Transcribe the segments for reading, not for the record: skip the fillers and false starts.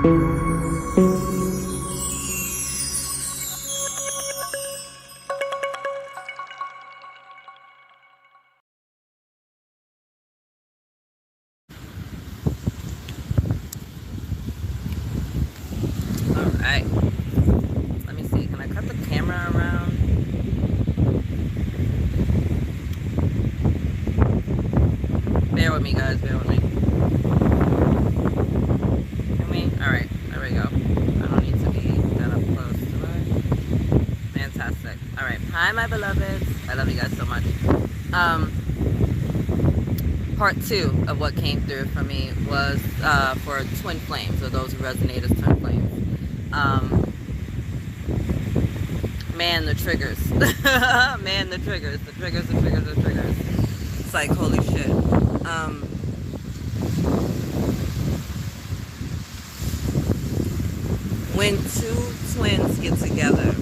Alright. Let me see. Can I cut the camera around? Bear with me, guys. Bear with me. Can we? Alright. There we go. I don't need to be that up close, do I? Fantastic. Alright. Hi, my beloveds. I love you guys so much. Part 2 of what came through for me was for twin flames, or those who resonate as twin flames. Man, the triggers. Man, the triggers. The triggers. It's like, holy shit. When two twins get together,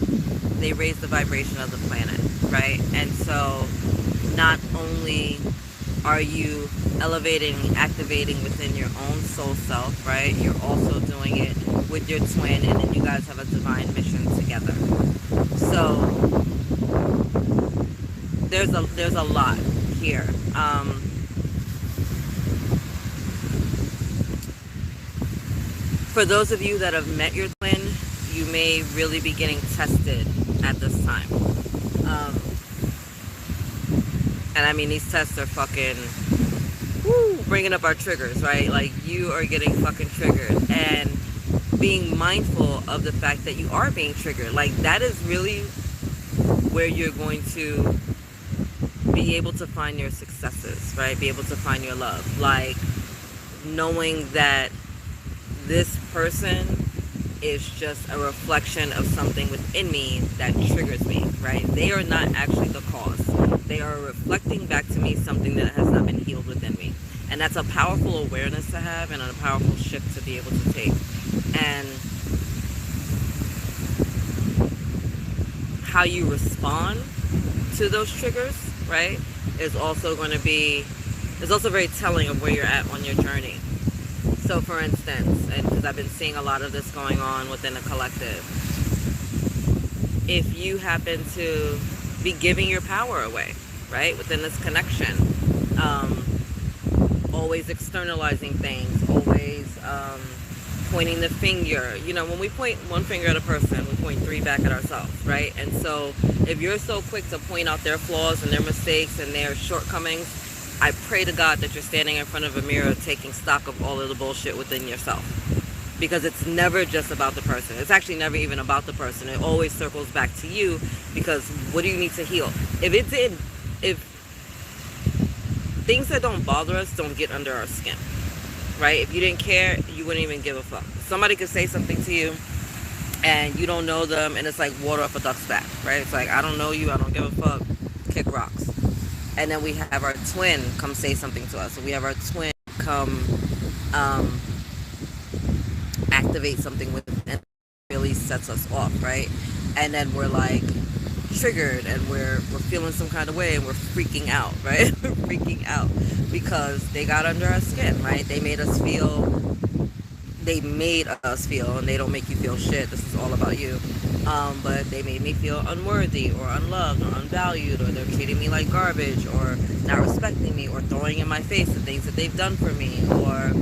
they raise the vibration of the planet, right? And so not only are you elevating, activating within your own soul self, right? You're also doing it with your twin, and then you guys have a divine mission together. So there's a lot here. For those of you that have met your twin, you may really be getting tested at this time. And I mean, these tests are fucking bringing up our triggers, right? Like, you are getting fucking triggered, and being mindful of the fact that you are being triggered. Like, that is really where you're going to be able to find your successes, right? Be able to find your love. Like, knowing that this person is just a reflection of something within me that triggers me, right? They are not actually the cause. They are reflecting back to me something that has not been healed within me. And that's a powerful awareness to have, and a powerful shift to be able to take. And how you respond to those triggers, right, is also going to be, is also very telling of where you're at on your journey. So for instance, and because I've been seeing a lot of this going on within the collective, if you happen to be giving your power away, right, within this connection, always externalizing things, always pointing the finger. You know, when we point one finger at a person, we point 3 back at ourselves, right? And so if you're so quick to point out their flaws and their mistakes and their shortcomings, I pray to God that you're standing in front of a mirror taking stock of all of the bullshit within yourself. Because it's never just about the person. It's actually never even about the person. It always circles back to you, because what do you need to heal? If things that don't bother us don't get under our skin, right? If you didn't care, you wouldn't even give a fuck. Somebody could say something to you and you don't know them, and it's like water off a duck's back, right? It's like, I don't know you, I don't give a fuck, kick rocks. And then we have our twin come say something to us. So we have our twin come activate something within, and really sets us off, right? And then we're like triggered, and we're feeling some kind of way, and we're freaking out, right? We're freaking out because they got under our skin, right? They made us feel, and they don't make you feel shit. This is all about you. But they made me feel unworthy or unloved or unvalued, or they're treating me like garbage, or not respecting me, or throwing in my face the things that they've done for me, or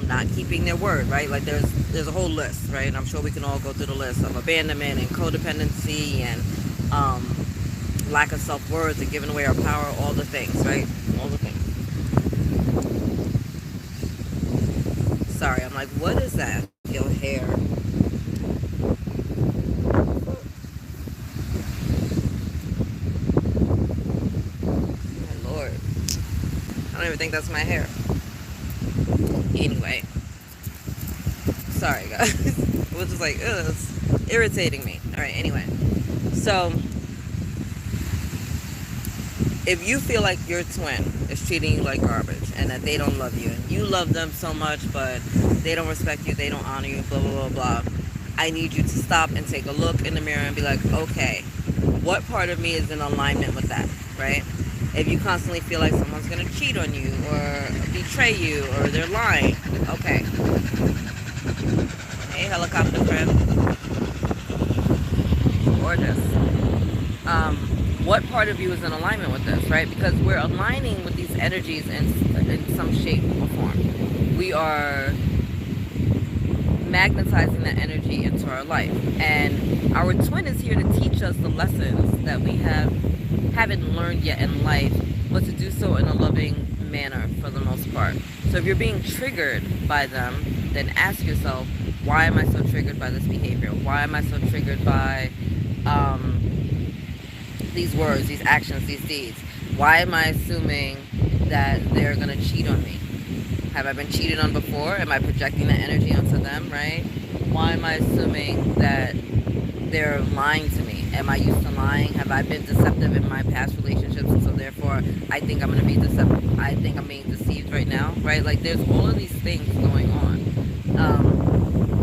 not keeping their word, right? Like there's a whole list, right? And I'm sure we can all go through the list of abandonment and codependency and lack of self-worth and giving away our power, all the things, right? All the things. Sorry, I'm like, what is that? Your hair. I don't even think that's my hair. Anyway. Sorry, guys. It was just like, ugh, it's irritating me. Alright, anyway. So, if you feel like your twin is treating you like garbage, and that they don't love you, and you love them so much, but they don't respect you, they don't honor you, blah, blah, blah, blah, I need you to stop and take a look in the mirror and be like, okay, what part of me is in alignment with that, right? If you constantly feel like someone's going to cheat on you or betray you or they're lying, okay, helicopter friend. Gorgeous. What part of you is in alignment with this, right? Because we're aligning with these energies in some shape or form. We are magnetizing that energy into our life, and our twin is here to teach us the lessons that we haven't learned yet in life, but to do so in a loving manner for the most part. So if you're being triggered by them, then ask yourself, why am I so triggered by this behavior? Why am I so triggered by these words, these actions, these deeds? Why am I assuming that they're going to cheat on me? Have I been cheated on before? Am I projecting that energy onto them, right? Why am I assuming that they're lying to me? Am I used to lying? Have I been deceptive in my past relationships, and so therefore I think I'm going to be deceptive? I think I'm being deceived right now, right? Like, there's all of these things going on.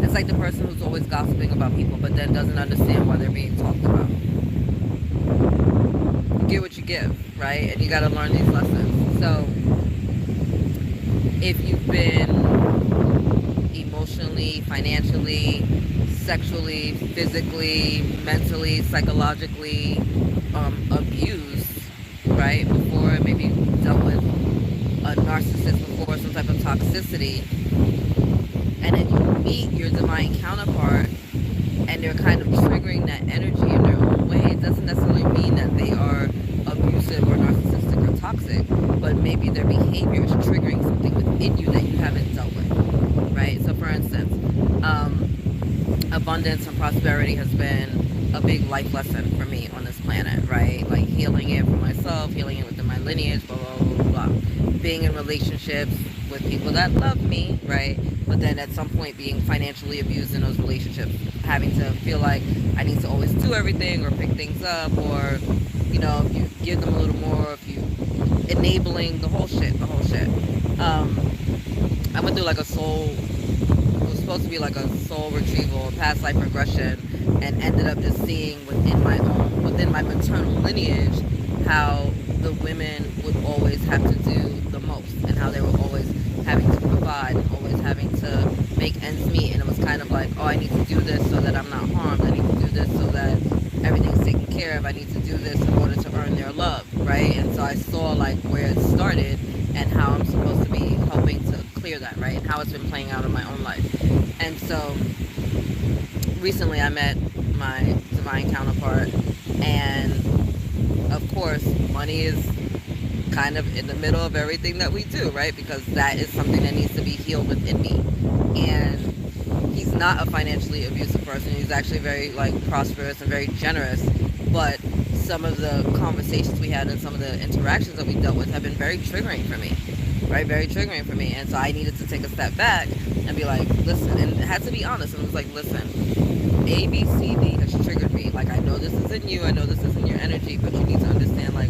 It's like the person who's always gossiping about people but then doesn't understand why they're being talked about. You get what you give, right? And you got to learn these lessons. So if you've been emotionally, financially, sexually, physically, mentally, psychologically abused, right, before, maybe dealt with a narcissist before, some type of toxicity, and then you meet your divine counterpart and they're kind of triggering that energy in their own way, it doesn't necessarily mean that they are abusive or narcissistic or toxic, but maybe their behavior is triggering something within you that you haven't dealt with, right? So for instance, abundance and prosperity has been a big life lesson for me on this planet, right? Like healing it for myself, healing it within my lineage, blah, blah, blah, blah. Being in relationships with people that love me, right? But then at some point being financially abused in those relationships, having to feel like I need to always do everything or pick things up, or, you know, if you give them a little more, if you enabling the whole shit. I went through like a soul, it was supposed to be like a soul retrieval, past life regression, and ended up just seeing within my maternal lineage, how the women would always have to do the most, and how they were always having to provide, and always having to make ends meet. And it was kind of like, oh, I need to do this so that I'm not harmed, I need to do this so that everything's taken care of, I need to do this in order to earn their love, right? And so I saw like where it started and how I'm supposed to be helping to clear that, right? And how it's been playing out in my own life. And so recently I met my divine counterpart, and of course money is kind of in the middle of everything that we do, right? Because that is something that needs to be healed within me. And he's not a financially abusive person. He's actually very like prosperous and very generous, but some of the conversations we had and some of the interactions that we dealt with have been very triggering for me, right? Very triggering for me. And so I needed to take a step back and be like, listen, and had to be honest, and was like, listen, A, B, C, D has triggered me. Like, I know this isn't you, I know this isn't your energy, but you need to understand like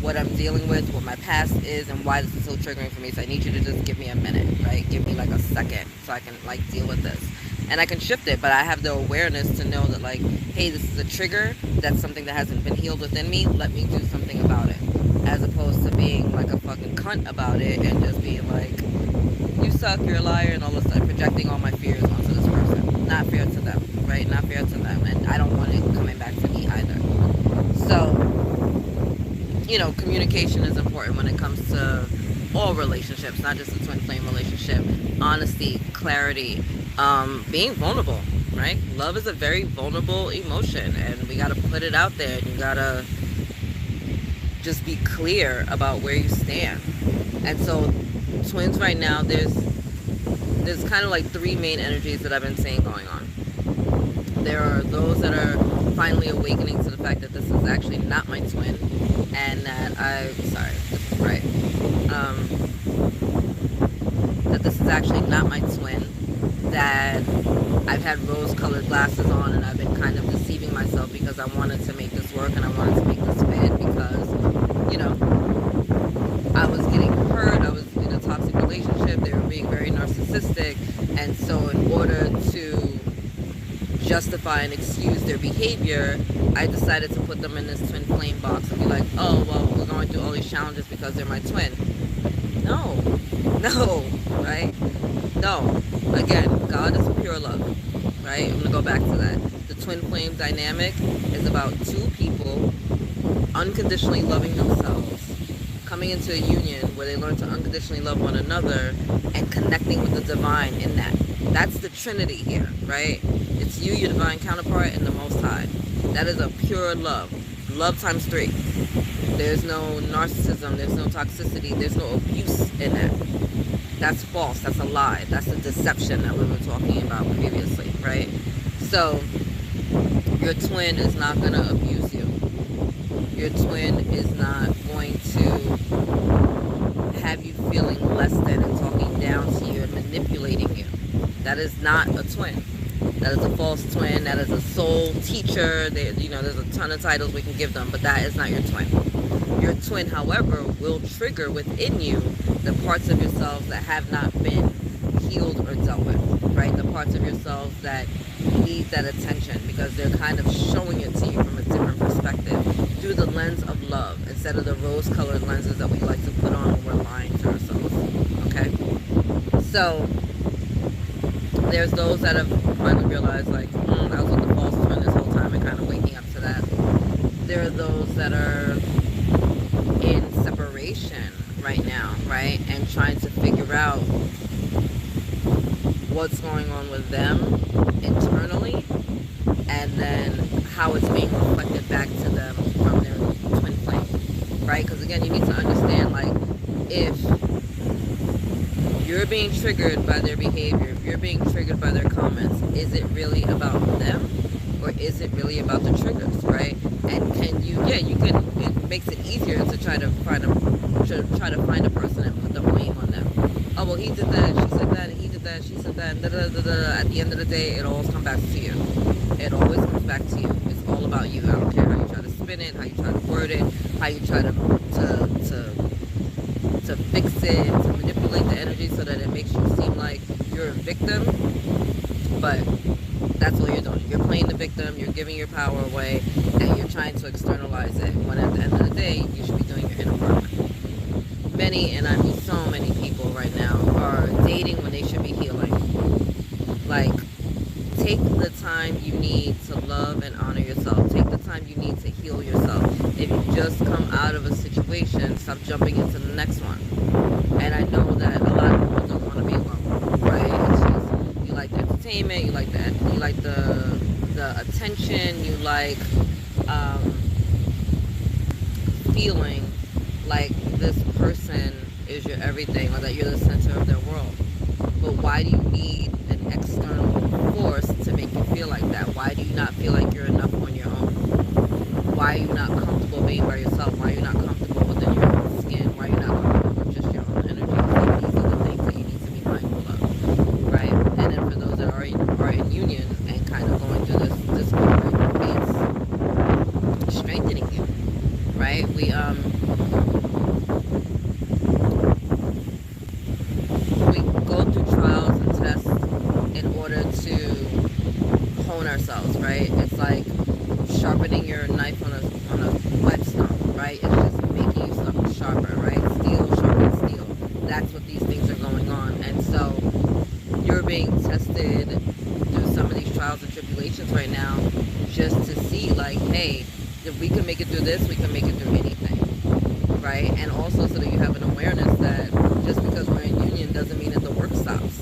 what I'm dealing with, what my past is, and why this is so triggering for me. So I need you to just give me a minute, right? Give me like a second so I can like deal with this. And I can shift it, but I have the awareness to know that like, hey, this is a trigger. That's something that hasn't been healed within me. Let me do something about it. As opposed to being like a fucking cunt about it and just being like, you suck, you're a liar, and all this stuff, projecting all my fears onto this person. Not fair to them, right? Not fair to them. And I don't want it coming back to me either. So, you know, communication is important when it comes to all relationships, not just a twin flame relationship. Honesty, clarity, being vulnerable, right? Love is a very vulnerable emotion, and we got to put it out there, and you got to just be clear about where you stand. And so twins right now, there's kind of like three main energies that I've been seeing going on. There are those that are finally awakening to the fact that this is actually not my twin, and that that this is actually not my twin, that I've had rose-colored glasses on, and I've been kind of deceiving myself because I wanted to make this work and I wanted to make this fit because, you know, I was getting hurt, I was in a toxic relationship, they were being very narcissistic, and so in order to justify and excuse their behavior, I decided to put them in this twin flame box and be like, oh, well, we're going through all these challenges because they're my twin. No, right? No. Again, God is pure love, right? I'm gonna go back to that. The twin flame dynamic is about two people unconditionally loving themselves, coming into a union where they learn to unconditionally love one another and connecting with the divine in that. That's the Trinity here, right? It's you, your divine counterpart, and the Most High. That is a pure love. Love times 3. There's no narcissism, there's no toxicity, there's no abuse in that. That's false, that's a lie, that's a deception that we were talking about previously, right? So, your twin is not going to abuse you. Your twin is not going to have you feeling less than and talking down to you and manipulating you. That is not a twin. That is a false twin. That is a soul teacher. There's a ton of titles we can give them, but that is not your twin. Your twin, however, will trigger within you the parts of yourselves that have not been healed or dealt with, right? The parts of yourselves that need that attention because they're kind of showing it to you from a different perspective through the lens of love instead of the rose-colored lenses that we like to put on when we're lying to ourselves, okay? So there's those that have finally realized, like, I was with the false twin this whole time and kind of waking up to that. There are those that are in separation right now, right? And trying to figure out what's going on with them internally and then how it's being reflected back to them from their twin flame, right? Because again, you need to understand, like, if you're being triggered by their behavior, if you're being triggered by their comments, is it really about them or is it really about the triggers, right? And can you, it makes it easier to try to find a person and put the blame on them. Oh, well, he did that, she said that, he did that, she said that, At the end of the day, it always comes back to you. It always comes back to you. It's all about you. I don't care how you try to spin it, how you try to word it, how you try to fix it, to manipulate the energy so that it makes you seem like you're a victim. But that's all you're doing. You're playing the victim, you're giving your power away, and you're trying to externalize it, when at the end of the day, you should be doing your inner work. Many, and I mean so many people right now, are dating when they should be healing. Like, take the time you need to love and honor yourself. Take the time you need to heal yourself. If you just come out of a situation, stop jumping into the next one. And I know that a lot of people don't want to be alone, right? It's just, you like the entertainment, you like the attention, you like feeling like this person is your everything or that you're the center of their world. But why do you need an external force to make you feel like that? Why do you not feel like you're enough on your own? Why are you not comfortable being by yourself? Why are you not comfortable within your own skin? Why are you not comfortable with just your own energy? These are the things that you need to be mindful of, right? And then for those that are in union and kind of going through this movement, it's strengthening you, right? We go through trials and tests in order to hone ourselves, right? It's like sharpening your knife on a whetstone, right? It's just making you sharper, right? Steel sharpens steel. That's what these things are going on. And so you're being tested through some of these trials and tribulations right now just to see, like, hey, if we can make it through this, we can make it through anything, right? And also so that you have an awareness that just because we're in union doesn't mean that the work stops.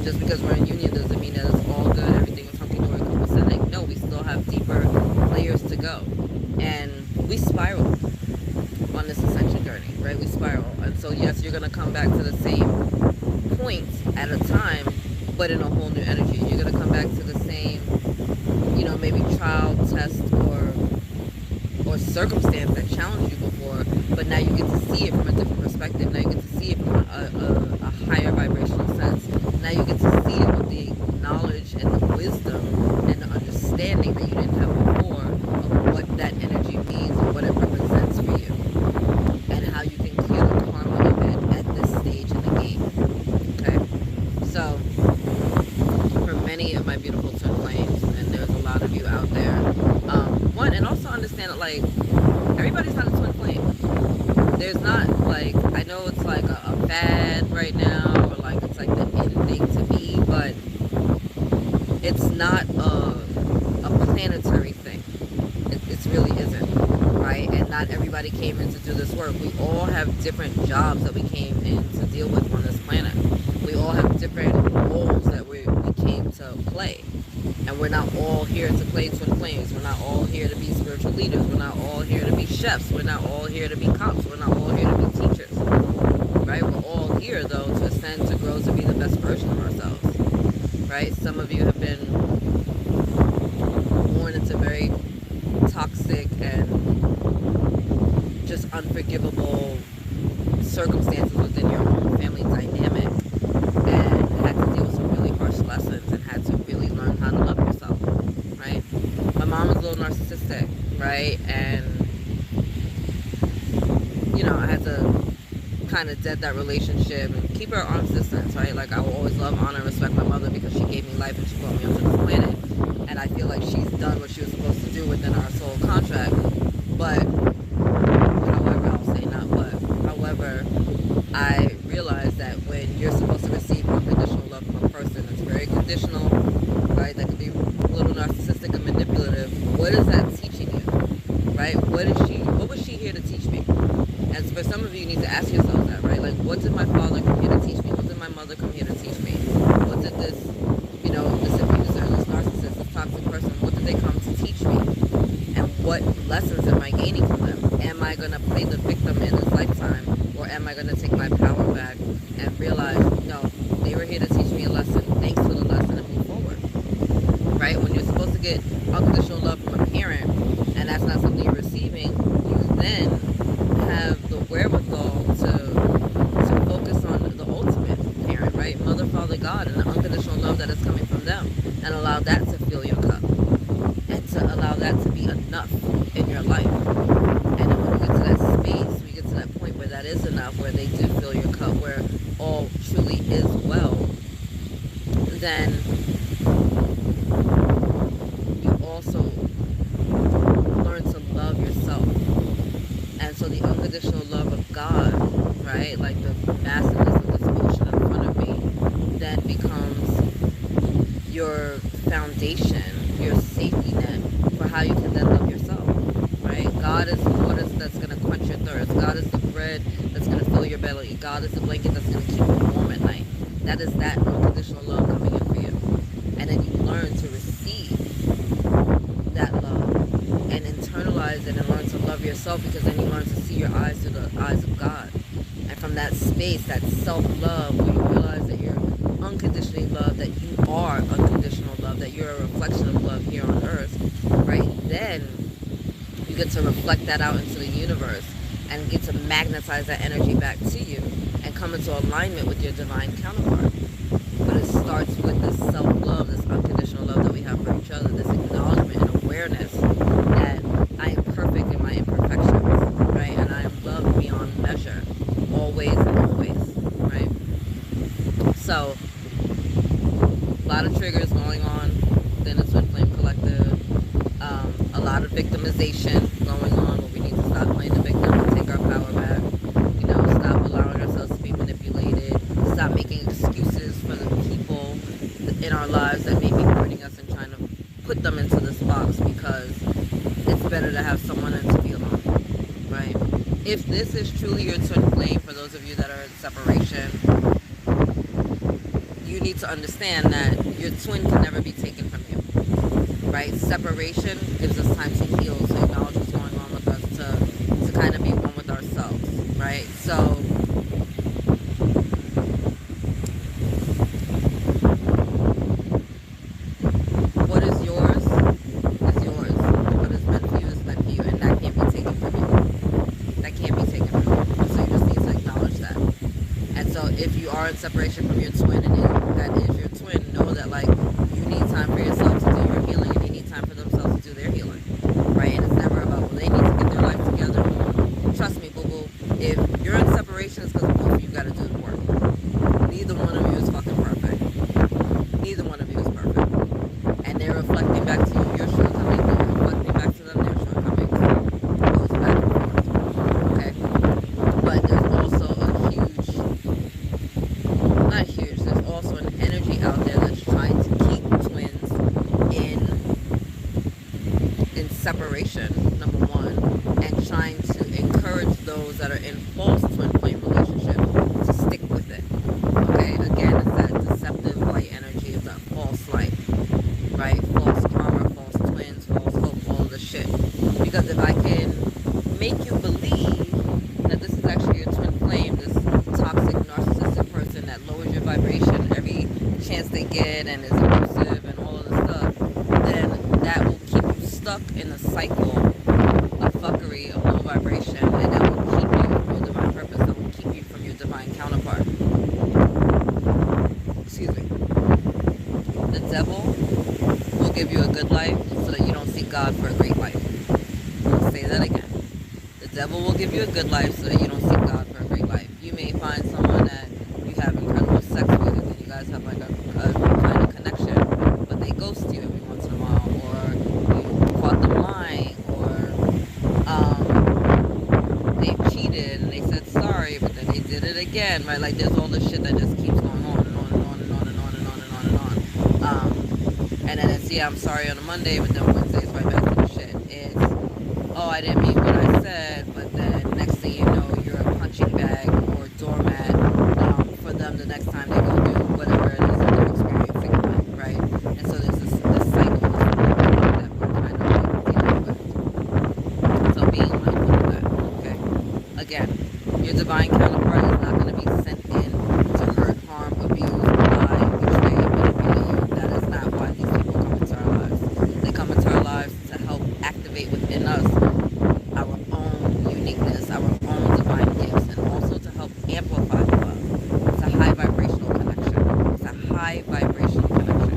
Just because we're in union doesn't mean that it's all good, everything is hunky-dory, copacetic. No, we still have deeper layers to go. And we spiral on this ascension journey, right? We spiral. And so, yes, you're going to come back to the same point at a time, but in a whole new energy. You're going to come back to the same, maybe trial, test, or circumstance that challenged you before, but now you get to see it from a different perspective. Now you get to see it from a higher vibrational sense. Now you get to see it with the knowledge and the wisdom and the understanding that you didn't have before of what that energy means and what it represents for you, and how you can clear the karma of it at this stage in the game. Okay? So, for many of my beautiful twin flames, and there's a lot of you out there, and also understand that, like, everybody's not a twin flame. There's not, like, I know it's like a fad right now, or like it's like the in thing to be, but it's not a planetary thing. It really isn't, right? And not everybody came in to do this work. We all have different jobs that we came in to deal with on this planet. We all have different roles that we came to play. And we're not all here to play twin flames. We're not all here to be spiritual leaders. We're not all here to be chefs. We're not all here to be cops. We're not all here to be teachers, right? We're all here, though, to ascend, to grow, to be the best version of ourselves, right? Some of you have been born into very toxic and just unforgivable circumstances within your own family dynamic, and had to deal with some really harsh lessons and had to really learn how to love yourself, right? My mom was a little narcissistic, right? And, you know, I had to kind of dead that relationship and keep her at arm's distance, right? Like, I will always love, honor, and respect my mother because she gave me life and she brought me onto this planet. And I feel like she's done what she was supposed to do within our soul contract. But, however, I'll say not but, however, I realized that when you're supposed to receive unconditional love from a person that's very conditional, right, that could be a little narcissistic and manipulative, what is that teaching you, right? What was she here to teach me? And for some of you, you need to ask yourself that, right? Like, what did my father come here to teach me? What did my mother come here to teach me? What did this, you know, this abuser, this narcissist, this toxic person, what did they come to teach me? And what lessons am I gaining from them? Am I going to play the victim in this lifetime? Or am I going to take my power back and realize, no, they were here to teach me a lesson. Thanks for the lesson and move forward. Right? When you're supposed to get unconditional love from a parent, and that's not something you're receiving, you then have the wherewithal to focus on the ultimate parent, right? Mother, Father, God, and the unconditional love that is coming from them, and allow that to fill your cup, and to allow that to be enough in your life. And then when we get to that space, we get to that point where that is enough, where they do fill your cup, where all truly is well, then you also learn to love yourself. And so the unconditional love of God, right, like the vastness of this ocean in front of me, then becomes your foundation, your safety net for how you can then love yourself, right? God is the water that's going to quench your thirst. God is the bread that's going to fill your belly. God is the blanket that's going to keep you warm at night. That is that unconditional love coming in for you. And then you learn to receive that love and internalize it and learn to love yourself, because then you learn to see your eyes through the eyes of God. And from that space, that self-love, where you realize that you're unconditionally loved, that you are unconditional love, that you're a reflection of love here on earth, right? Then you get to reflect that out into the universe and get to magnetize that energy back to you and come into alignment with your divine counterpart. But it starts with this self-love, this unconditional love that we have for each other, this acknowledgement and awareness that I am perfect in my imperfections, right? And I am loved beyond measure, always and always, right? So, a lot of triggers going on within the Twin Flame Collective. A lot of victimization going on, where we need to stop playing the victim and take our power back. You know, stop allowing ourselves to be manipulated. Stop making excuses for the people in our lives that may be hurting us and trying to put them into this box, because it's better to have someone than to be alone, right? If this is truly your twin flame, for those of you that are in separation, you need to understand that your twin can never be taken from you, right? Separation gives us time to heal, to acknowledge what's going on with us, to kind of be one with ourselves, right? So what is yours is yours. What is meant for you is meant for you, and that can't be taken from you. That can't be taken from you. So you just need to acknowledge that. And so if you are in separation from your twin, and that is your twin, know that, like, you need time for yourself to do your healing, and you need time for themselves to do their healing, right? And it's never about, well, they need to get their life together. Trust me, boo-boo, if you're in separation, it's because both of you got to do the work. Neither one of you is fucking perfect. Neither one of you is perfect. And they're reflecting back to you your shortcomings, you're reflecting back to them their shortcomings. It goes back and forth, okay? But there's also a huge, not huge, there's also an energy out there that's trying to keep twins separation, number one, and trying to encourage those that are in false twin flame relationships to stick with it. Okay, again, it's that deceptive light energy of that false light, right? False karma, false twins, false hope, all of the shit. Because if I can make you believe that this is actually your twin flame, this toxic, narcissistic person that lowers your vibration every chance they get and is abusive and all of this stuff, then that will keep you stuck in a cycle of fuckery, of low vibration, and that will keep you from your divine purpose, that will keep you from your divine counterpart. Excuse me. The devil will give you a good life so that you don't seek God for a great life. I'll say that again. The devil will give you a good life so that you don't seek God for a great life. You may find someone that you have incredible sex with and you guys have like a kind of connection, but they ghost you every once in a while, or you caught them lying, or they cheated and they said sorry, but then they did it again, right? Like there's all this shit that just keeps going on and on and on and on and on and on and on and on. And then it's, yeah, I'm sorry on a Monday, but then Wednesday's right back to the shit. It's, oh, I didn't mean what I said, but then next thing you know, you're a punching bag or doormat for them the next time they go do whatever it is that they're experiencing in life, right? And so there's this cycle, this loop that we're kind of like dealing with. So being mindful of that, okay? Again, your divine counterpart is not going to be sent in to hurt, harm, abuse, lie, betray, manipulate you. That is not why these people come into our lives. They come into our lives to help activate within us our own uniqueness, our own divine gifts, and also to help amplify the love. It's a high vibrational connection. It's a high vibrational connection.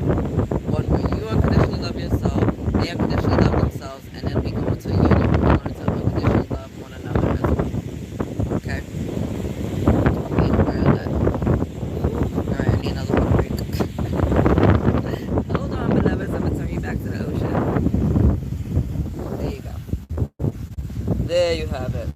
One where you unconditionally love yourself, they unconditionally love themselves, and then we go into a union where we learn to unconditionally love one another as well. Okay? Being aware of that. Alright, I need another water break. Hold on, beloveds. I'm going to turn you back to the ocean. There you go. There you have it.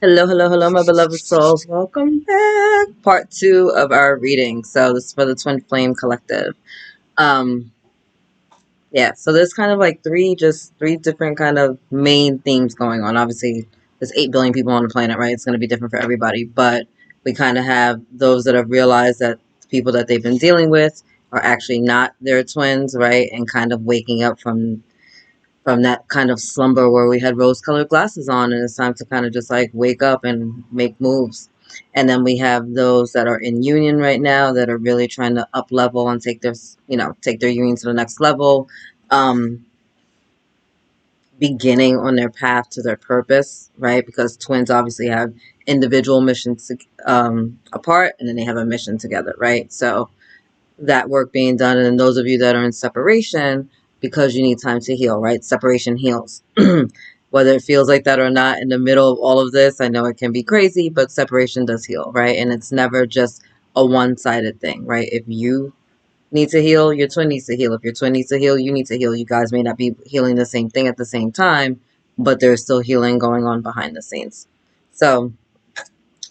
Hello, hello, hello, my beloved souls. Welcome back. Part 2 of our reading. So this is for the Twin Flame Collective. Yeah, so there's kind of like three different kind of main themes going on. Obviously, there's 8 billion people on the planet, right? It's going to be different for everybody, but we kind of have those that have realized that the people that they've been dealing with are actually not their twins, right? And kind of waking up from that kind of slumber where we had rose-colored glasses on, and it's time to kind of just like wake up and make moves. And then we have those that are in union right now that are really trying to up level and take their union to the next level, beginning on their path to their purpose, right? Because twins obviously have individual missions apart, and then they have a mission together, right? So that work being done. And then those of you that are in separation, because you need time to heal, right? Separation heals. Whether it feels like that or not in the middle of all of this, I know it can be crazy, but separation does heal, right? And it's never just a one-sided thing, right? If you need to heal, your twin needs to heal. If your twin needs to heal, you need to heal. You guys may not be healing the same thing at the same time, but there's still healing going on behind the scenes. So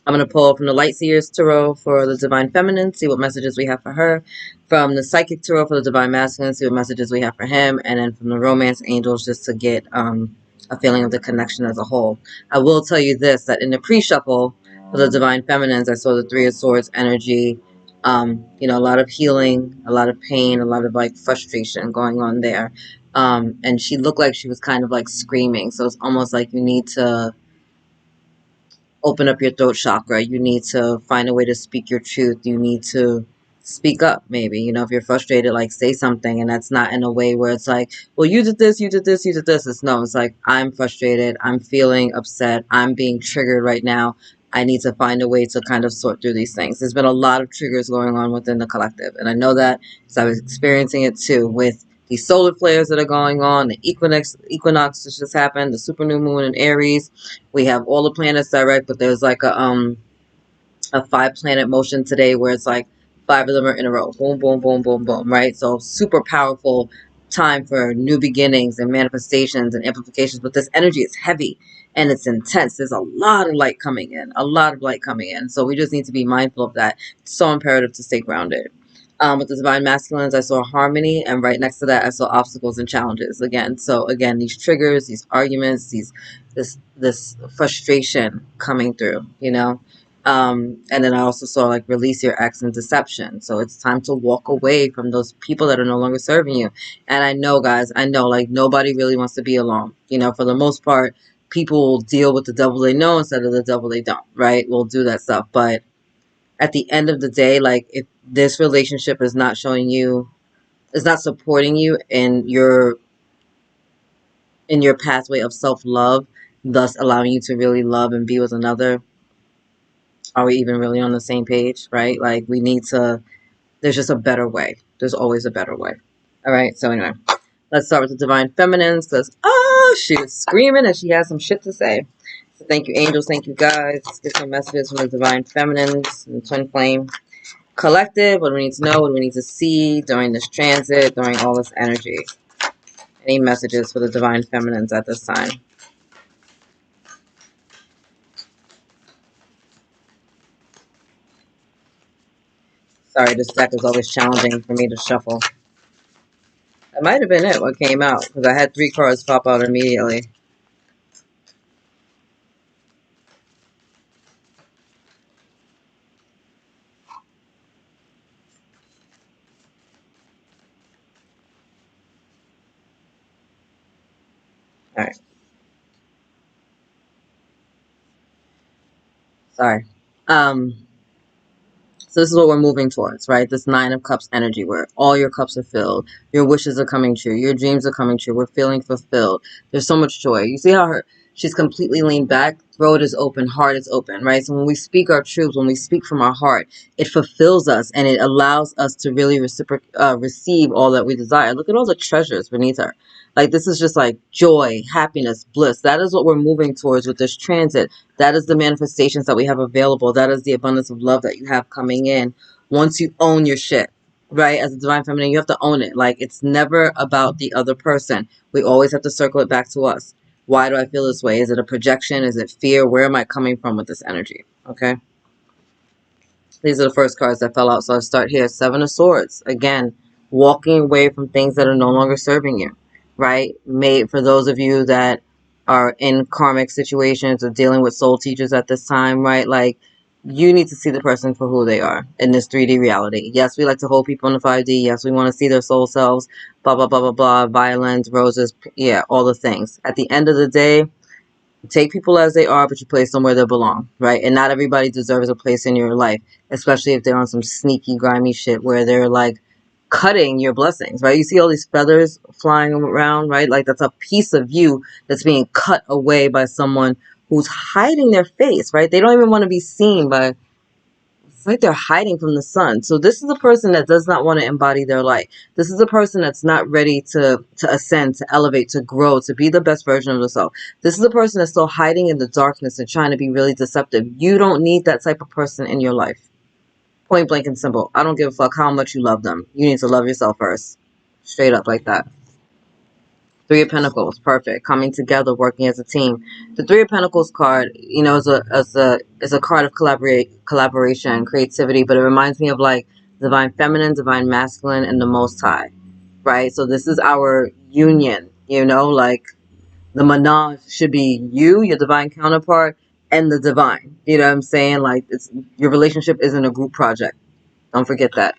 I'm going to pull from the Light Seers Tarot for the Divine Feminine, see what messages we have for her. From the Psychic Tarot for the Divine Masculine, see what messages we have for him. And then from the Romance Angels, just to get a feeling of the connection as a whole. I will tell you this, that in the pre-shuffle for the Divine Feminines, I saw the Three of Swords energy. A lot of healing, a lot of pain, a lot of like frustration going on there. And she looked like she was kind of like screaming. So it's almost like you need to open up your throat chakra. You need to find a way to speak your truth. You need to speak up, maybe. If you're frustrated, like say something, and that's not in a way where it's like, well, you did this, you did this, you did this. It's no, it's like, I'm frustrated, I'm feeling upset, I'm being triggered right now. I need to find a way to kind of sort through these things. There's been a lot of triggers going on within the collective, and I know that because I was experiencing it too with these solar flares that are going on, the equinox that just happened, the super new moon in Aries. We have all the planets direct, but there's like a 5-planet motion today where it's like 5 of them are in a row. Boom, boom, boom, boom, boom, right? So super powerful time for new beginnings and manifestations and amplifications, but this energy is heavy and it's intense. There's a lot of light coming in, a lot of light coming in. So we just need to be mindful of that. It's so imperative to stay grounded. With the divine masculines, I saw harmony, and right next to that, I saw obstacles and challenges again. So again, these triggers, these arguments, this frustration coming through, you know. And then I also saw like release your ex and deception. So it's time to walk away from those people that are no longer serving you. And I know, guys, I know like nobody really wants to be alone. You know, for the most part, people will deal with the devil they know instead of the devil they don't, right? We'll do that stuff. But at the end of the day, like if this relationship is not showing you, is not supporting you in your pathway of self-love, thus allowing you to really love and be with another, are we even really on the same page, right? Like we need to, there's just a better way. There's always a better way. All right. So anyway, let's start with the divine feminines because, oh, she is screaming and she has some shit to say. So thank you, angels. Thank you, guys. Let's get some messages from the divine feminines and twin flame collective. What do we need to know? What do we need to see during this transit, during all this energy? Any messages for the divine feminines at this time? Sorry, this deck is always challenging for me to shuffle. That might have been it, what came out, because I had 3 cards pop out immediately. Alright. Sorry. So this is what we're moving towards, right? This 9 of Cups energy where all your cups are filled. Your wishes are coming true. Your dreams are coming true. We're feeling fulfilled. There's so much joy. You see how she's completely leaned back? Throat is open. Heart is open, right? So when we speak our truths, when we speak from our heart, it fulfills us and it allows us to really receive all that we desire. Look at all the treasures beneath her. Like this is just like joy, happiness, bliss. That is what we're moving towards with this transit. That is the manifestations that we have available. That is the abundance of love that you have coming in once you own your shit, right? As a divine feminine, you have to own it. Like it's never about the other person. We always have to circle it back to us. Why do I feel this way? Is it a projection? Is it fear? Where am I coming from with this energy? Okay. These are the first cards that fell out. So I start here. 7 of Swords. Again, walking away from things that are no longer serving you, right? For those of you that are in karmic situations or dealing with soul teachers at this time, right? Like, you need to see the person for who they are in this 3D reality. Yes, we like to hold people in the 5D. Yes, we want to see their soul selves, blah, blah, blah, blah, blah, violence, roses, yeah, all the things. At the end of the day, take people as they are, but you place them where they belong, right? And not everybody deserves a place in your life, especially if they're on some sneaky, grimy shit where they're like cutting your blessings, right? You see all these feathers flying around, right? Like that's a piece of you that's being cut away by someone who's hiding their face, right? They don't even want to be seen by, it's like they're hiding from the sun. So this is a person that does not want to embody their light. This is a person that's not ready to ascend, to elevate, to grow, to be the best version of themselves. This is a person that's still hiding in the darkness and trying to be really deceptive. You don't need that type of person in your life. Point blank and simple. I don't give a fuck how much you love them. You need to love yourself first. Straight up like that. 3 of Pentacles, perfect. Coming together, working as a team. The 3 of Pentacles card, you know, is a card of collaboration, creativity, but it reminds me of like divine feminine, divine masculine, and the Most High, right? So this is our union, you know, like the menage should be you, your divine counterpart, and the divine. You know what I'm saying? Like your relationship isn't a group project. Don't forget that.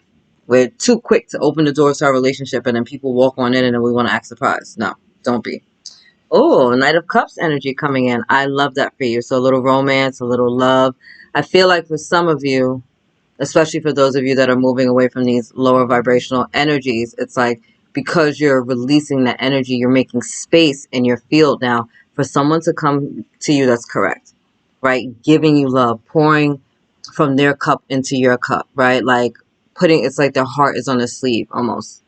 We're too quick to open the doors to our relationship and then people walk on in and then we want to act surprised. No, don't be. Oh, Knight of Cups energy coming in. I love that for you. So a little romance, a little love. I feel like for some of you, especially for those of you that are moving away from these lower vibrational energies, it's like because you're releasing that energy, you're making space in your field now for someone to come to you that's correct, right? Giving you love, pouring from their cup into your cup, right? Like it's like their heart is on their sleeve almost.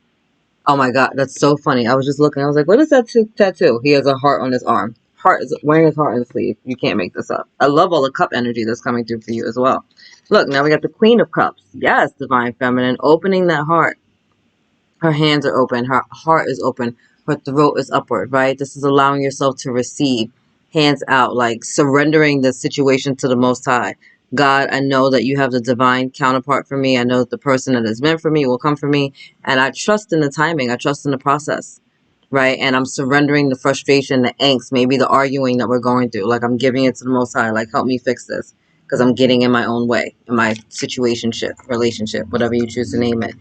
Oh my God, that's so funny. I was just looking, I was like, what is that tattoo? He has a heart on his arm. Heart is wearing his heart on his sleeve. You can't make this up. I love all the cup energy that's coming through for you as well. Look, now we got the Queen of Cups. Yes, divine feminine, opening that heart. Her hands are open. Her heart is open. Her throat is upward, right? This is allowing yourself to receive. Hands out, like surrendering the situation to the Most High. God, I know that you have the divine counterpart for me. I know that the person that is meant for me will come for me. And I trust in the timing. I trust in the process, right? And I'm surrendering the frustration, the angst, maybe the arguing that we're going through. Like I'm giving it to the Most High. Like, help me fix this. Because I'm getting in my own way, in my situationship, relationship, whatever you choose to name it.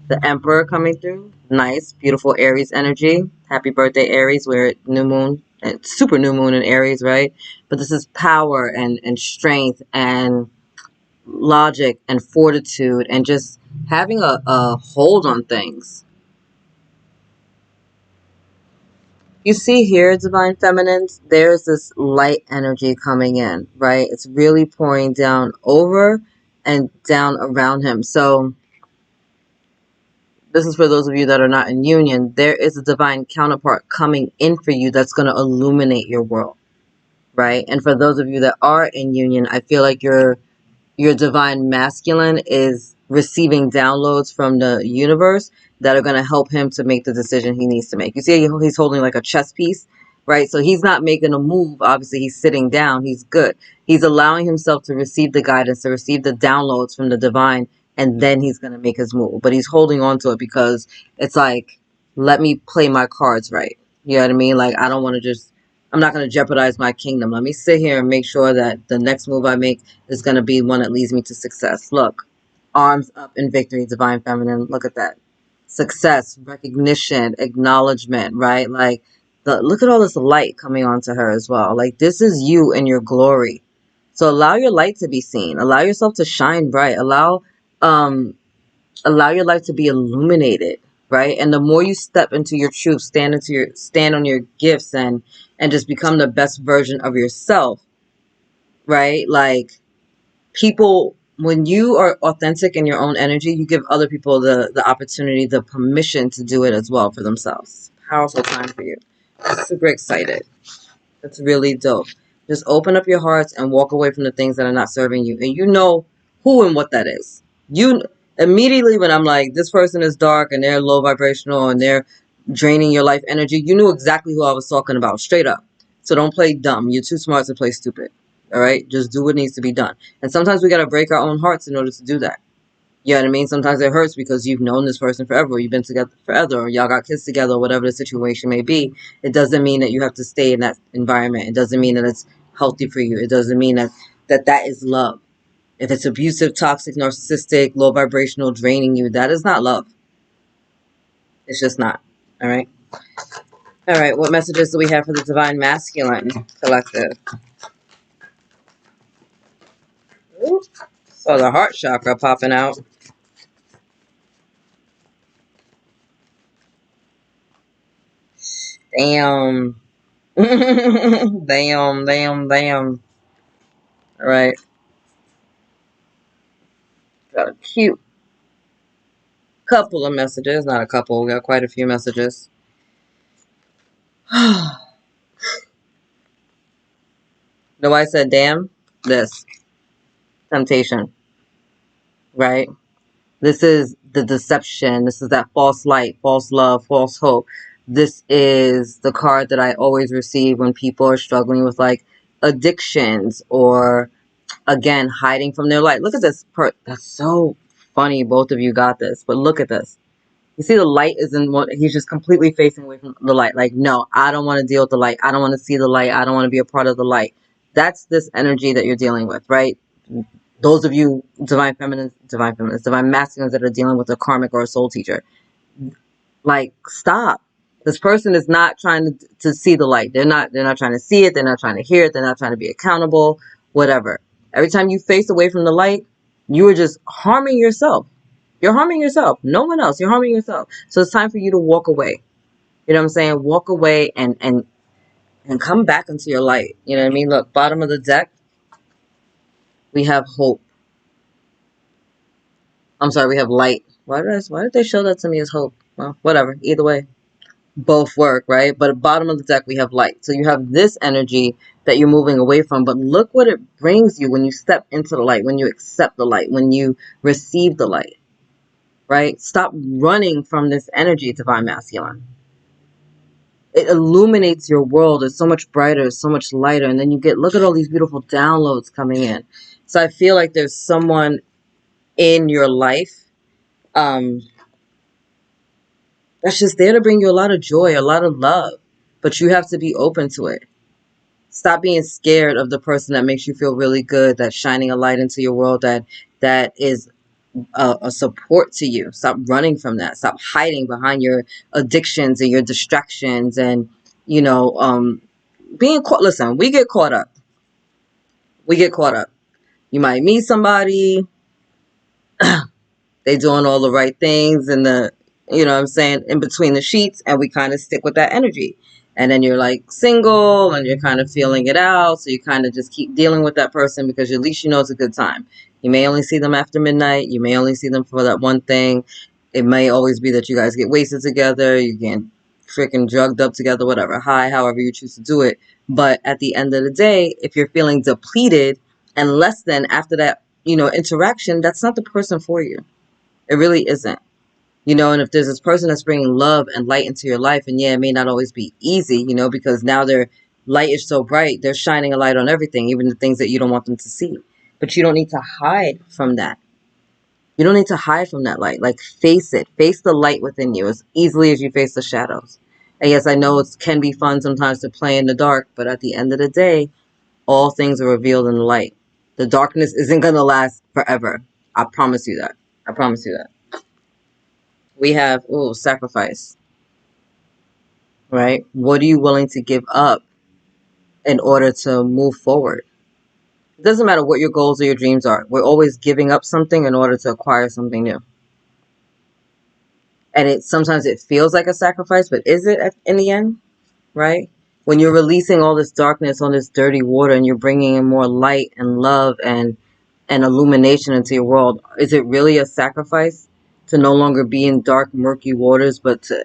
The Emperor coming through. Nice, beautiful Aries energy. Happy birthday, Aries. We're at new moon, super new moon in Aries, right? But this is power and strength and logic and fortitude and just having a hold on things. You see here, Divine Feminines, there's this light energy coming in, right? It's really pouring down over and down around him. So this is for those of you that are not in union. There is a divine counterpart coming in for you that's going to illuminate your world, right? And for those of you that are in union, I feel like your divine masculine is receiving downloads from the universe that are going to help him to make the decision he needs to make. You see, he's holding like a chess piece, right? So he's not making a move. Obviously, he's sitting down. He's good. He's allowing himself to receive the guidance, to receive the downloads from the divine, and then he's going to make his move. But he's holding on to it because it's like, let me play my cards right. You know what I mean? Like, I don't want to just, I'm not going to jeopardize my kingdom. Let me sit here and make sure that the next move I make is going to be one that leads me to success. Look, arms up in victory, Divine Feminine. Look at that. Success, recognition, acknowledgement, right? Like, look at all this light coming onto her as well. Like, this is you in your glory. So allow your light to be seen. Allow yourself to shine bright. Um, allow your life to be illuminated, right? And the more you step into your truth, stand on your gifts and just become the best version of yourself, right? Like, people, when you are authentic in your own energy, you give other people the opportunity, the permission to do it as well for themselves. Powerful time for you. Super excited. That's really dope. Just open up your hearts and walk away from the things that are not serving you. And you know who and what that is. You immediately, when I'm like, this person is dark and they're low vibrational and they're draining your life energy, you knew exactly who I was talking about, straight up. So don't play dumb. You're too smart to play stupid. All right? Just do what needs to be done. And sometimes we got to break our own hearts in order to do that. You know what I mean? Sometimes it hurts because you've known this person forever, or you've been together forever, or y'all got kids together, or whatever the situation may be. It doesn't mean that you have to stay in that environment. It doesn't mean that it's healthy for you. It doesn't mean that is love. If it's abusive, toxic, narcissistic, low vibrational, draining you, that is not love. It's just not. All right? All right, what messages do we have for the Divine Masculine Collective? Ooh, saw the heart chakra popping out. Damn. Damn, damn, damn. All right. Got a cute couple of messages. Not a couple. We got quite a few messages. No, I said, damn, this. Temptation. Right? This is the deception. This is that false light, false love, false hope. This is the card that I always receive when people are struggling with like addictions or, again, hiding from their light. Look at this. That's so funny. Both of you got this. But look at this. You see the light isn't what he's just completely facing away from the light. Like, no, I don't want to deal with the light. I don't want to see the light. I don't want to be a part of the light. That's this energy that you're dealing with, right? Those of you divine feminines, divine masculines that are dealing with a karmic or a soul teacher. Like, stop. This person is not trying to see the light. They're not trying to see it. They're not trying to hear it. They're not trying to be accountable, whatever. Every time you face away from the light, you are just harming yourself. You're harming yourself. No one else. You're harming yourself. So it's time for you to walk away. You know what I'm saying? Walk away and come back into your light. You know what I mean? Look, bottom of the deck, we have hope. I'm sorry, we have light. Why did they show that to me as hope? Well, whatever. Either way, both work, right? But at bottom of the deck, we have light. So you have this energy that you're moving away from. But look what it brings you when you step into the light, when you accept the light, when you receive the light. right? Stop running from this energy, divine masculine. It illuminates your world. It's so much brighter, it's so much lighter. And then you get, look at all these beautiful downloads coming in. So I feel like there's someone in your life um, that's just there to bring you a lot of joy, a lot of love. But you have to be open to it. Stop being scared of the person that makes you feel really good, that's shining a light into your world, that is a support to you. Stop running from that. Stop hiding behind your addictions and your distractions and, you know, being caught. Listen, we get caught up. We get caught up. You might meet somebody, they doing all the right things and the, you know what I'm saying, in between the sheets, and we kind of stick with that energy. And then you're like single and you're kind of feeling it out, so you kind of just keep dealing with that person because at least you know it's a good time. You may only see them after midnight, you may only see them for that one thing. It may always be that you guys get wasted together, you get freaking drugged up together, whatever, high, however you choose to do it. But at the end of the day, if you're feeling depleted and less than after that, you know, interaction, that's not the person for you. It really isn't. You know, and if there's this person that's bringing love and light into your life, and yeah, it may not always be easy, you know, because now their light is so bright, they're shining a light on everything, even the things that you don't want them to see. But you don't need to hide from that. You don't need to hide from that light. Like, face it. Face the light within you as easily as you face the shadows. And yes, I know it can be fun sometimes to play in the dark, but at the end of the day, all things are revealed in the light. The darkness isn't going to last forever. I promise you that. I promise you that. We have, sacrifice, right? What are you willing to give up in order to move forward? It doesn't matter what your goals or your dreams are. We're always giving up something in order to acquire something new. And sometimes it feels like a sacrifice, but is it in the end, right? When you're releasing all this darkness on this dirty water and you're bringing in more light and love and illumination into your world, is it really a sacrifice to no longer be in dark, murky waters, but to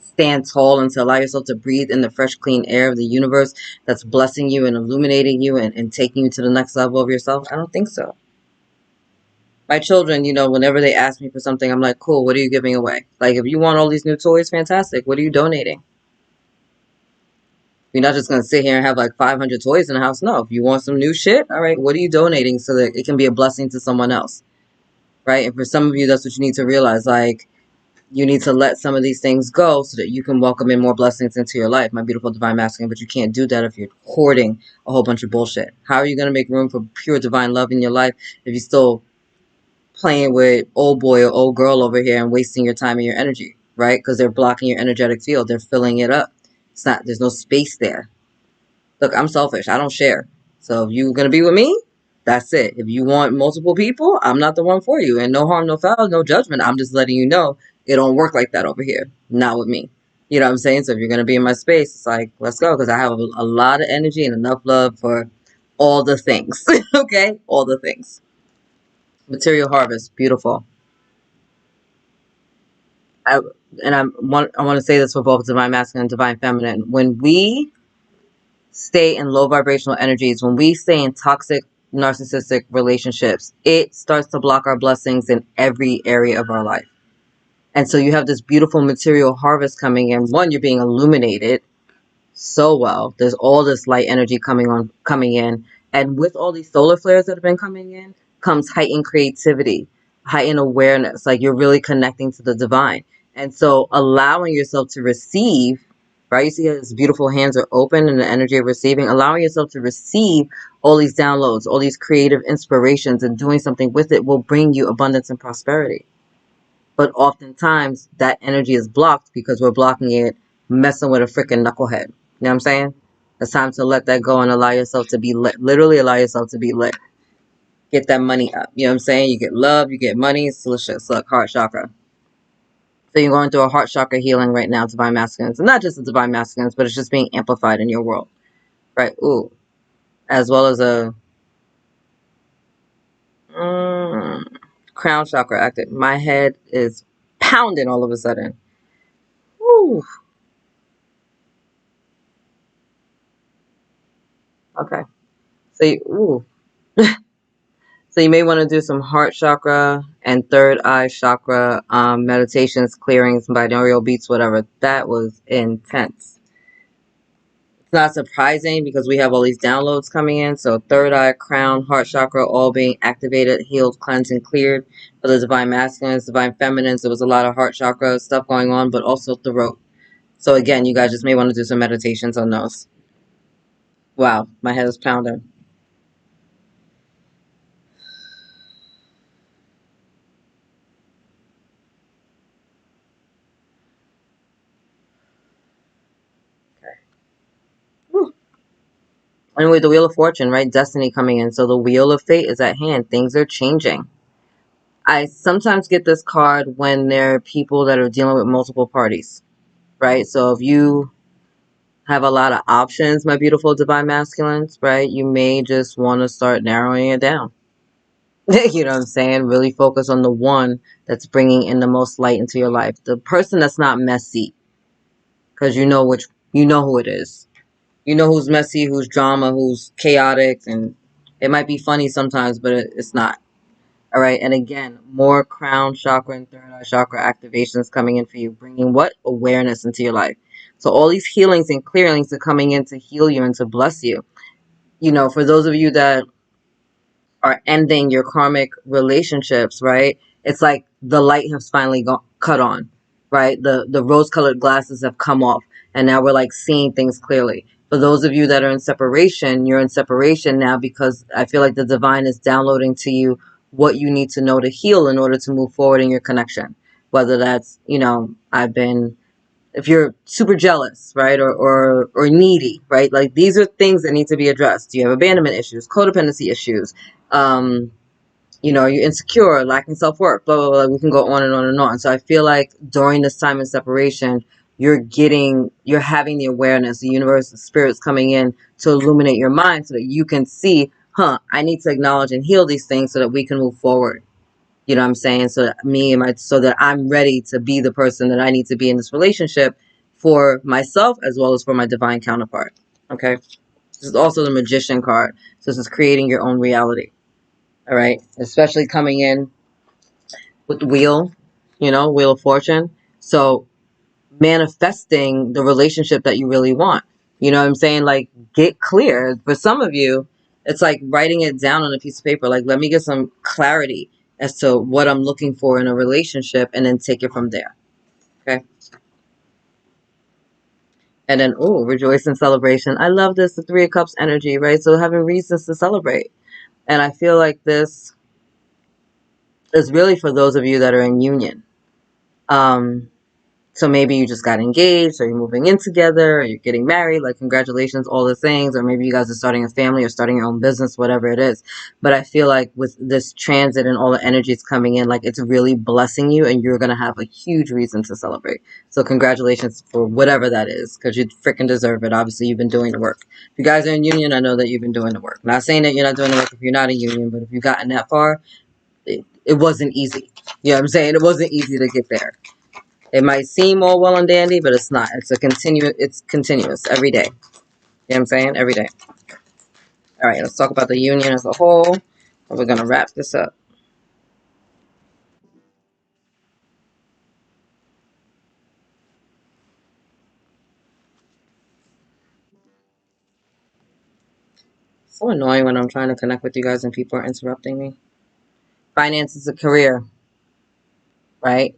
stand tall and to allow yourself to breathe in the fresh, clean air of the universe that's blessing you and illuminating you and taking you to the next level of yourself? I don't think so. My children, you know, whenever they ask me for something, I'm like, cool, what are you giving away? Like, if you want all these new toys, fantastic. What are you donating? You're not just going to sit here and have like 500 toys in the house. No, if you want some new shit, all right, what are you donating so that it can be a blessing to someone else? Right? And for some of you, that's what you need to realize. Like, you need to let some of these things go so that you can welcome in more blessings into your life, my beautiful divine masculine. But you can't do that if you're hoarding a whole bunch of bullshit. How are you going to make room for pure divine love in your life if you're still playing with old boy or old girl over here and wasting your time and your energy, right? Because they're blocking your energetic field. They're filling it up. It's not, there's no space there. Look, I'm selfish. I don't share. So if you're going to be with me, that's it. If you want multiple people, I'm not the one for you. And no harm, no foul, no judgment. I'm just letting you know it don't work like that over here. Not with me. You know what I'm saying? So if you're going to be in my space, it's like, let's go. Because I have a lot of energy and enough love for all the things. Okay? All the things. Material harvest. Beautiful. I, and I want to say this for both divine masculine and divine feminine. When we stay in low vibrational energies, when we stay in toxic, narcissistic relationships, it starts to block our blessings in every area of our life. And so you have this beautiful material harvest coming in. One, you're being illuminated so well. There's all this light energy coming in. And with all these solar flares that have been coming in comes heightened creativity, heightened awareness. Like, you're really connecting to the divine. And so allowing yourself to receive, right? You see how his beautiful hands are open in the energy of receiving, allowing yourself to receive all these downloads, all these creative inspirations, and doing something with it will bring you abundance and prosperity. But oftentimes that energy is blocked because we're blocking it, messing with a freaking knucklehead. You know what I'm saying? It's time to let that go and allow yourself to be lit. Literally allow yourself to be lit. Get that money up. You know what I'm saying? You get love, you get money. It's delicious. Look, heart chakra. So you're going through a heart chakra healing right now, divine masculines. And not just the divine masculines, but it's just being amplified in your world. Right? Ooh. As well as a crown chakra active. My head is pounding all of a sudden. Ooh. Okay. So, ooh. So you may want to do some heart chakra and third eye chakra meditations, clearings, binaural beats, whatever. That was intense. It's not surprising because we have all these downloads coming in. So third eye, crown, heart chakra, all being activated, healed, cleansed, and cleared for the divine masculines, divine feminines. There was a lot of heart chakra stuff going on, but also throat. So again, you guys just may want to do some meditations on those. Wow, my head is pounding. Okay. Whew. Anyway, the Wheel of Fortune, right? Destiny coming in. So the Wheel of Fate is at hand. Things are changing. I sometimes get this card when there are people that are dealing with multiple parties, right? So if you have a lot of options, my beautiful divine masculines, right? You may just want to start narrowing it down. You know what I'm saying? Really focus on the one that's bringing in the most light into your life. The person that's not messy, because you know who it is. You know who's messy, who's drama, who's chaotic, and it might be funny sometimes, but it's not. All right, and again, more crown chakra and third eye chakra activations coming in for you, bringing what? Awareness into your life. So all these healings and clearings are coming in to heal you and to bless you. You know, for those of you that are ending your karmic relationships, right? It's like the light has finally cut on, right? The rose-colored glasses have come off, and now we're like seeing things clearly. For those of you that are in separation, you're in separation now because I feel like the divine is downloading to you what you need to know to heal in order to move forward in your connection. Whether that's, you know, if you're super jealous, right, or needy, right, like these are things that need to be addressed. Do you have abandonment issues, codependency issues, um, you know, you're insecure, lacking self-worth, blah, blah, blah. We can go on and on and on. So I feel like during this time in separation, you're having the awareness, the universe, the spirits coming in to illuminate your mind so that you can see, I need to acknowledge and heal these things so that we can move forward. You know what I'm saying? So that I'm ready to be the person that I need to be in this relationship for myself as well as for my divine counterpart. Okay. This is also the Magician card. So this is creating your own reality. All right. Especially coming in with the wheel, you know, Wheel of Fortune. So manifesting the relationship that you really want. You know what I'm saying? Like, get clear. For some of you, it's like writing it down on a piece of paper. Like, let me get some clarity as to what I'm looking for in a relationship and then take it from there. Okay. And then, oh, rejoice and celebration. I love this, the Three of Cups energy, right? So having reasons to celebrate. And I feel like this is really for those of you that are in union. So maybe you just got engaged, or you're moving in together, or you're getting married, like congratulations, all the things, or maybe you guys are starting a family or starting your own business, whatever it is. But I feel like with this transit and all the energies coming in, like it's really blessing you and you're going to have a huge reason to celebrate. So congratulations for whatever that is, because you freaking deserve it. Obviously, you've been doing the work. If you guys are in union, I know that you've been doing the work. Not saying that you're not doing the work if you're not in union, but if you've gotten that far, it wasn't easy. You know what I'm saying? It wasn't easy to get there. It might seem all well and dandy, but it's not. It's continuous every day. You know what I'm saying? Every day. All right, let's talk about the union as a whole. And we're gonna wrap this up. So annoying when I'm trying to connect with you guys and people are interrupting me. Finance is a career, right?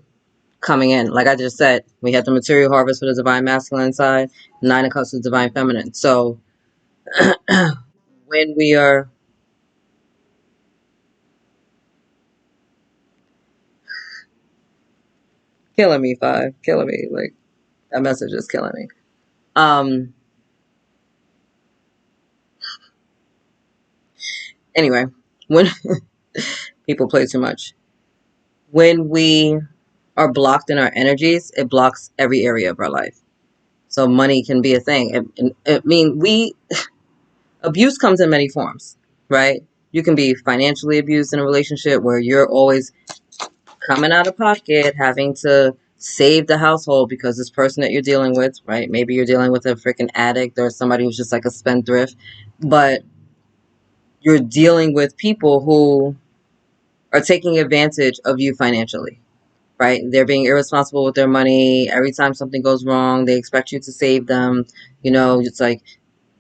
Coming in. Like I just said, we had the material harvest for the divine masculine side, Nine of Cups for the divine feminine. So when we are killing me, five, killing me, like that message is killing me. Anyway, when people play too much. When we are blocked in our energies, it blocks every area of our life. So money can be a thing. Abuse comes in many forms, right? You can be financially abused in a relationship where you're always coming out of pocket, having to save the household because this person that you're dealing with, right? Maybe you're dealing with a freaking addict or somebody who's just like a spendthrift, but you're dealing with people who are taking advantage of you financially, right? They're being irresponsible with their money. Every time something goes wrong, they expect you to save them. It's like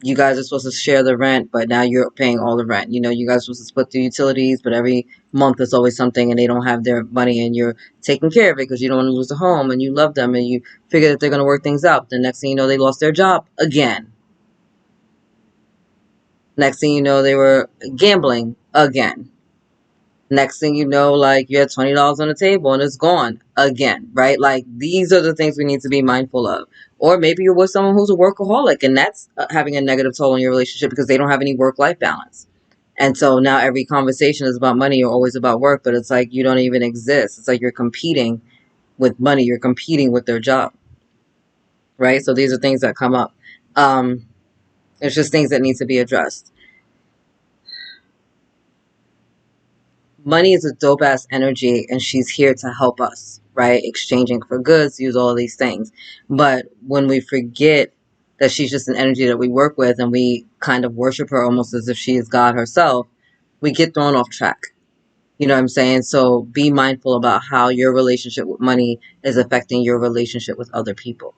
you guys are supposed to share the rent, but now you're paying all the rent. You guys are supposed to split the utilities, but every month there's always something and they don't have their money and you're taking care of it because you don't want to lose the home and you love them and you figure that they're going to work things out. The next thing you know, they lost their job again. Next thing you know, they were gambling again. Next thing you know, like you had $20 on the table and it's gone again, right? Like these are the things we need to be mindful of. Or maybe you're with someone who's a workaholic and that's having a negative toll on your relationship because they don't have any work-life balance. And so now every conversation is about money or always about work, but it's like you don't even exist. It's like you're competing with money, you're competing with their job, right? So these are things that come up. It's just things that need to be addressed. Money is a dope ass energy and she's here to help us, right? Exchanging for goods, use all these things. But when we forget that she's just an energy that we work with and we kind of worship her almost as if she is God herself, we get thrown off track. You know what I'm saying? So be mindful about how your relationship with money is affecting your relationship with other people.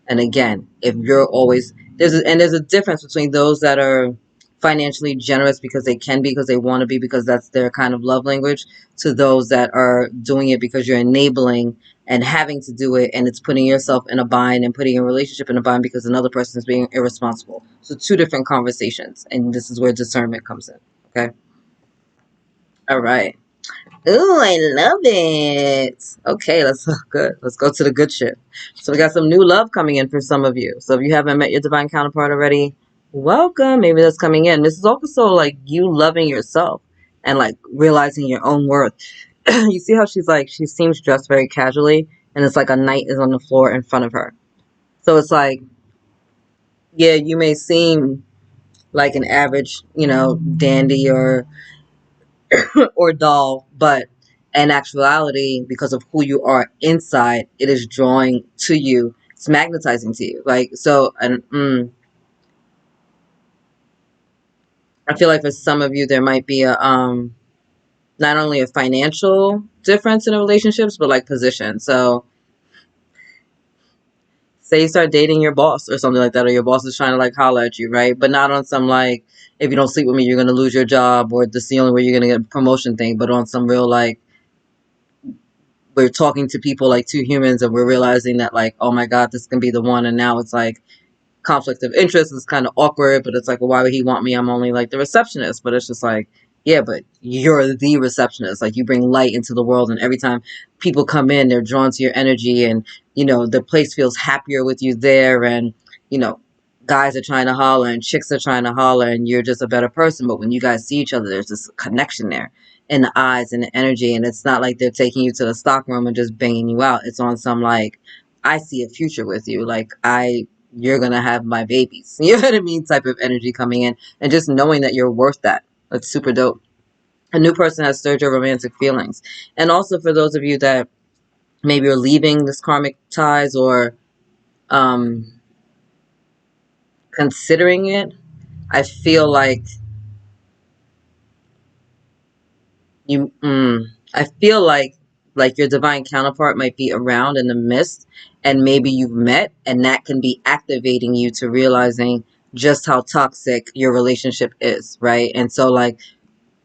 And again, if you're always there's a difference between those that are financially generous because they can be, because they want to be, because that's their kind of love language, to those that are doing it because you're enabling and having to do it, and it's putting yourself in a bind and putting your relationship in a bind because another person is being irresponsible. So two different conversations, and this is where discernment comes in. Okay. All right. Ooh, I love it. Okay, let's go to the good shit. So we got some new love coming in for some of you. So if you haven't met your divine counterpart already, welcome. Maybe that's coming in. This is also like you loving yourself and like realizing your own worth. You see how she seems dressed very casually and it's like a knight is on the floor in front of her. So it's like, yeah, you may seem like an average, dandy or doll, but in actuality, because of who you are inside, it is drawing to you. It's magnetizing to you. Like so, and I feel like for some of you there might be a not only a financial difference in the relationships, but like position. So say you start dating your boss or something like that, or your boss is trying to like holler at you, right? But not on some like, if you don't sleep with me, you're gonna lose your job, or this is the only way you're gonna get a promotion thing, but on some real like, we're talking to people like two humans and we're realizing that like, oh my God, this can be the one. And now it's like conflict of interest is kind of awkward, but it's like, well, why would he want me? I'm only like the receptionist. But it's just like, yeah, but you're the receptionist. Like you bring light into the world, and every time people come in, they're drawn to your energy, and the place feels happier with you there. And you know, guys are trying to holler and chicks are trying to holler, and you're just a better person. But when you guys see each other, there's this connection there in the eyes and the energy, and it's not like they're taking you to the stock room and just banging you out. It's on some like, I see a future with you. Like you're gonna have my babies. You know what I mean? Type of energy coming in, and just knowing that you're worth that. That's super dope. A new person has stirred your romantic feelings. And also for those of you that maybe are leaving this karmic ties or um, considering it, I feel like you. I feel like your divine counterpart might be around in the mist, and maybe you've met, and that can be activating you to realizing just how toxic your relationship is, right? And so like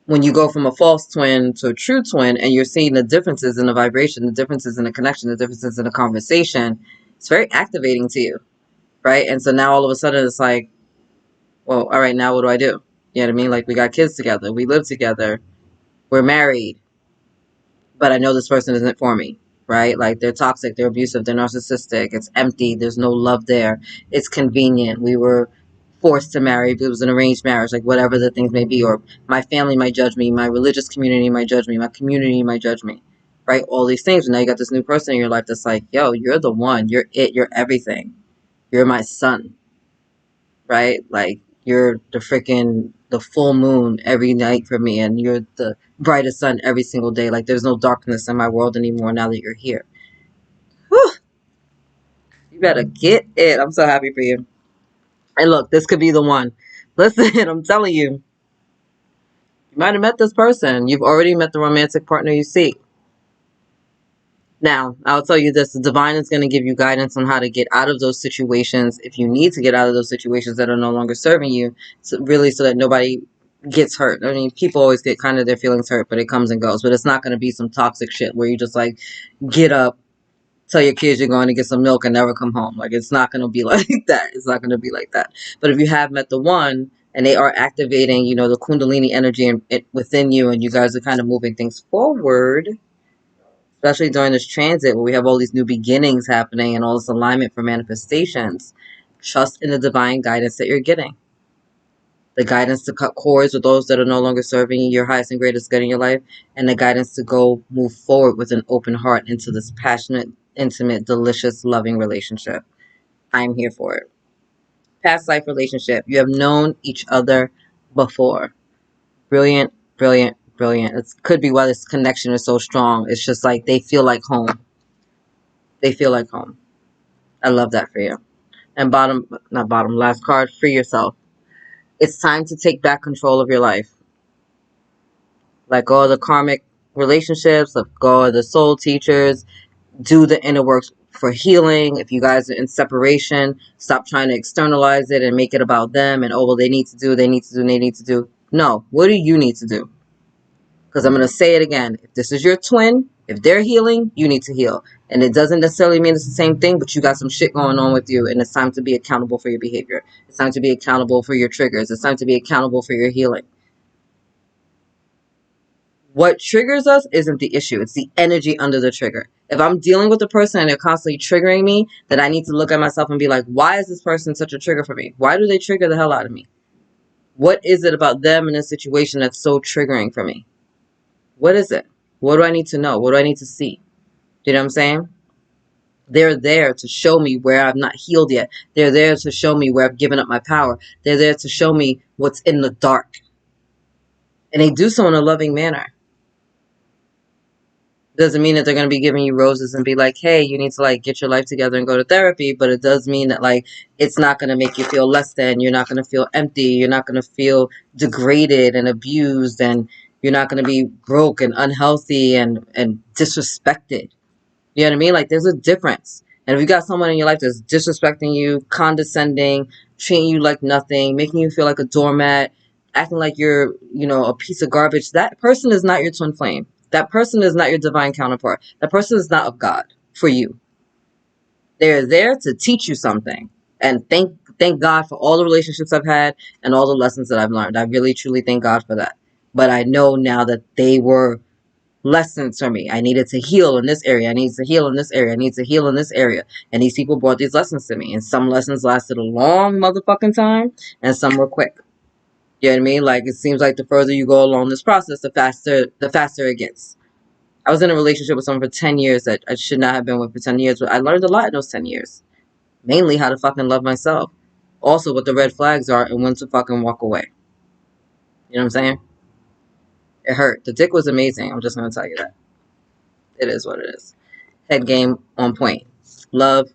when you go from a false twin to a true twin and you're seeing the differences in the vibration, the differences in the connection, the differences in the conversation, it's very activating to you, right? And so now all of a sudden it's like, well, all right, now what do I do? You know what I mean? Like we got kids together, we live together, we're married, but I know this person isn't for me, right? Like they're toxic, they're abusive, they're narcissistic, it's empty, there's no love there, it's convenient. We were forced to marry, if it was an arranged marriage, like whatever the things may be, or my family might judge me, my religious community might judge me, my community might judge me, right? All these things. And now you got this new person in your life that's like, yo, you're the one, you're it, you're everything. You're my sun, right? Like you're the full moon every night for me, and you're the brightest sun every single day. Like there's no darkness in my world anymore now that you're here. Whew, you better get it. I'm so happy for you. And look, this could be the one. Listen, I'm telling you, You might have met this person. You've already met the romantic partner you seek. Now, I'll tell you this, the divine is going to give you guidance on how to get out of those situations if you need to get out of those situations that are no longer serving you, so really so that nobody gets hurt. I mean, people always get kind of their feelings hurt, but it comes and goes. But it's not going to be some toxic shit where you just like get up, tell your kids you're going to get some milk and never come home. Like, it's not going to be like that. It's not going to be like that. But if you have met the one and they are activating, you know, the Kundalini energy within you, and you guys are kind of moving things forward, especially during this transit where we have all these new beginnings happening and all this alignment for manifestations, trust in the divine guidance that you're getting. The guidance to cut cords with those that are no longer serving you, your highest and greatest good in your life, and the guidance to go move forward with an open heart into this passionate, intimate, delicious, loving relationship. I'm here for it. Past life relationship. You have known each other before. Brilliant, brilliant, brilliant. It could be why this connection is so strong. It's just like they feel like home. They feel like home. I love that for you. And last card, free yourself. It's time to take back control of your life. Let go of the karmic relationships, let go of the soul teachers, do the inner work for healing. If you guys are in separation, stop trying to externalize it and make it about them and, oh, well, they need to do, they need to do, they need to do. No, what do you need to do? Because I'm going to say it again. If this is your twin, if they're healing, you need to heal. And it doesn't necessarily mean it's the same thing, but you got some shit going on with you, and it's time to be accountable for your behavior. It's time to be accountable for your triggers. It's time to be accountable for your healing. What triggers us isn't the issue. It's the energy under the trigger. If I'm dealing with a person and they're constantly triggering me, then I need to look at myself and be like, why is this person such a trigger for me? Why do they trigger the hell out of me? What is it about them in a situation that's so triggering for me? What is it? What do I need to know? What do I need to see? Do you know what I'm saying? They're there to show me where I've not healed yet. They're there to show me where I've given up my power. They're there to show me what's in the dark. And they do so in a loving manner. Doesn't mean that they're going to be giving you roses and be like, hey, you need to like get your life together and go to therapy. But it does mean that like it's not going to make you feel less than. You're not going to feel empty. You're not going to feel degraded and abused. And you're not going to be broke and unhealthy and disrespected. You know what I mean? Like, there's a difference. And if you got someone in your life that's disrespecting you, condescending, treating you like nothing, making you feel like a doormat, acting like you're, you know, a piece of garbage, that person is not your twin flame. That person is not your divine counterpart. That person is not of God for you. They're there to teach you something. And thank God for all the relationships I've had and all the lessons that I've learned. I really, truly thank God for that. But I know now that they were lessons for me. I needed to heal in this area. I needed to heal in this area. I need to heal in this area. And these people brought these lessons to me. And some lessons lasted a long motherfucking time, and some were quick. You know what I mean? Like, it seems like the further you go along this process, the faster it gets. I was in a relationship with someone for 10 years that I should not have been with for 10 years, but I learned a lot in those 10 years. Mainly how to fucking love myself. Also what the red flags are and when to fucking walk away. You know what I'm saying? It hurt. The dick was amazing. I'm just going to tell you that. It is what it is. Head game on point. Love.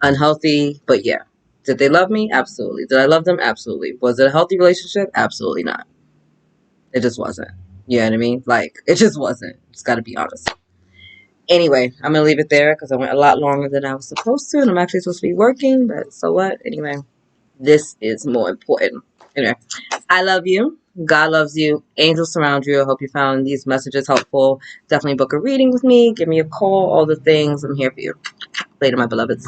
Unhealthy, but yeah. Did they love me? Absolutely. Did I love them? Absolutely. Was it a healthy relationship? Absolutely not. It just wasn't. You know what I mean? Like, it just wasn't. Just gotta be honest. Anyway, I'm gonna leave it there because I went a lot longer than I was supposed to, and I'm actually supposed to be working, but so what? Anyway, this is more important. Anyway, I love you. God loves you. Angels surround you. I hope you found these messages helpful. Definitely book a reading with me. Give me a call. All the things. I'm here for you. Later, my beloveds.